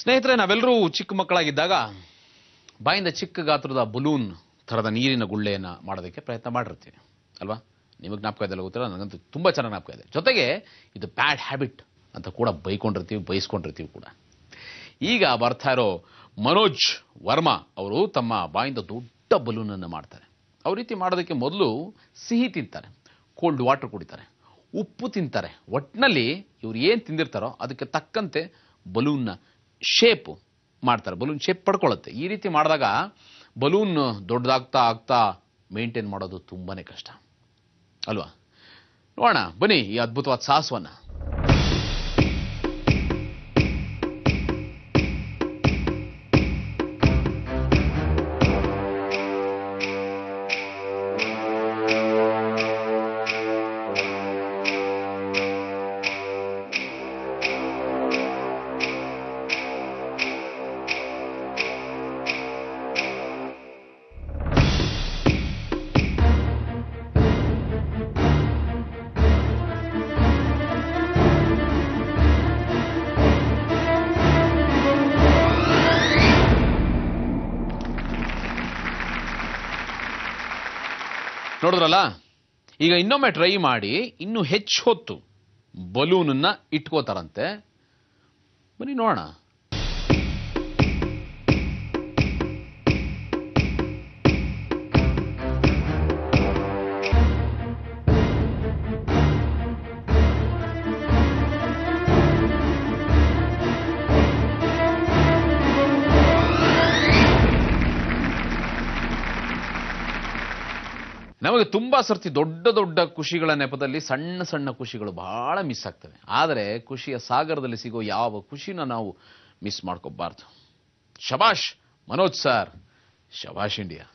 ಸ್ನೇಹಿತರೆ, ನಾವೆಲ್ಲರೂ ಚಿಕ್ಕ ಮಕ್ಕಳಾಗಿದ್ದಾಗ ಬಾಯಿಂದ ಚಿಕ್ಕ ಗಾತ್ರದ ಬಲೂನ್ ಥರದ ನೀರಿನ ಗುಳ್ಳೆಯನ್ನು ಮಾಡೋದಕ್ಕೆ ಪ್ರಯತ್ನ ಮಾಡಿರ್ತೀವಿ ಅಲ್ವಾ? ನಿಮಗೆ ಜ್ಞಾಪಕ ಇದೆಲ್ಲ ಗೊತ್ತಿಲ್ಲ, ನನಗಂತೂ ತುಂಬ ಚೆನ್ನಾಗಿ ಜ್ಞಾಪಕ ಇದೆ. ಜೊತೆಗೆ ಇದು ಬ್ಯಾಡ್ ಹ್ಯಾಬಿಟ್ ಅಂತ ಕೂಡ ಬೈಸ್ಕೊಂಡಿರ್ತೀವಿ ಕೂಡ. ಈಗ ಬರ್ತಾ ಇರೋ ಮನೋಜ್ ವರ್ಮಾ ಅವರು ತಮ್ಮ ಬಾಯಿಂದ ದೊಡ್ಡ ಬಲೂನನ್ನು ಮಾಡ್ತಾರೆ. ಅವ್ರ ರೀತಿ ಮಾಡೋದಕ್ಕೆ ಮೊದಲು ಸಿಹಿ ತಿಂತಾರೆ, ಕೋಲ್ಡ್ ವಾಟರ್ ಕುಡಿತಾರೆ, ಉಪ್ಪು ತಿಂತಾರೆ. ಒಟ್ಟಿನಲ್ಲಿ ಇವ್ರು ಏನು ತಿಂದಿರ್ತಾರೋ ಅದಕ್ಕೆ ತಕ್ಕಂತೆ ಬಲೂನ್ನ ಶೇಪ್ ಮಾಡ್ತಾರೆ, ಬಲೂನ್ ಶೇಪ್ ಪಡ್ಕೊಳ್ಳುತ್ತೆ. ಈ ರೀತಿ ಮಾಡಿದಾಗ ಬಲೂನ್ ದೊಡ್ಡದಾಗ್ತಾ ಆಗ್ತಾ ಮೇಂಟೈನ್ ಮಾಡೋದು ತುಂಬಾನೇ ಕಷ್ಟ ಅಲ್ವಾ? ನೋಡೋಣ ಬನ್ನಿ ಈ ಅದ್ಭುತವಾದ ಸಾಹಸವನ್ನ. ನೋಡಿದ್ರಲ್ಲ, ಈಗ ಇನ್ನೊಮ್ಮೆ ಟ್ರೈ ಮಾಡಿ ಇನ್ನೂ ಹೆಚ್ಚು ಹೊತ್ತು ಬಲೂನನ್ನ ಇಟ್ಕೋತಾರಂತೆ. ಬನ್ನಿ ನೋಡೋಣ. ನಮಗೆ ತುಂಬಾ ಸರ್ತಿ ದೊಡ್ಡ ದೊಡ್ಡ ಖುಷಿಗಳ ನೆಪದಲ್ಲಿ ಸಣ್ಣ ಸಣ್ಣ ಖುಷಿಗಳು ಬಹಳ ಮಿಸ್ ಆಗ್ತವೆ. ಆದರೆ ಖುಷಿಯ ಸಾಗರದಲ್ಲಿ ಸಿಗೋ ಯಾವ ಖುಷಿನ ನಾವು ಮಿಸ್ ಮಾಡ್ಕೋಬಾರ್ದು. ಶಬಾಷ್ ಮನೋಜ್ ಸರ್, ಶಬಾಷ್ ಇಂಡಿಯಾ.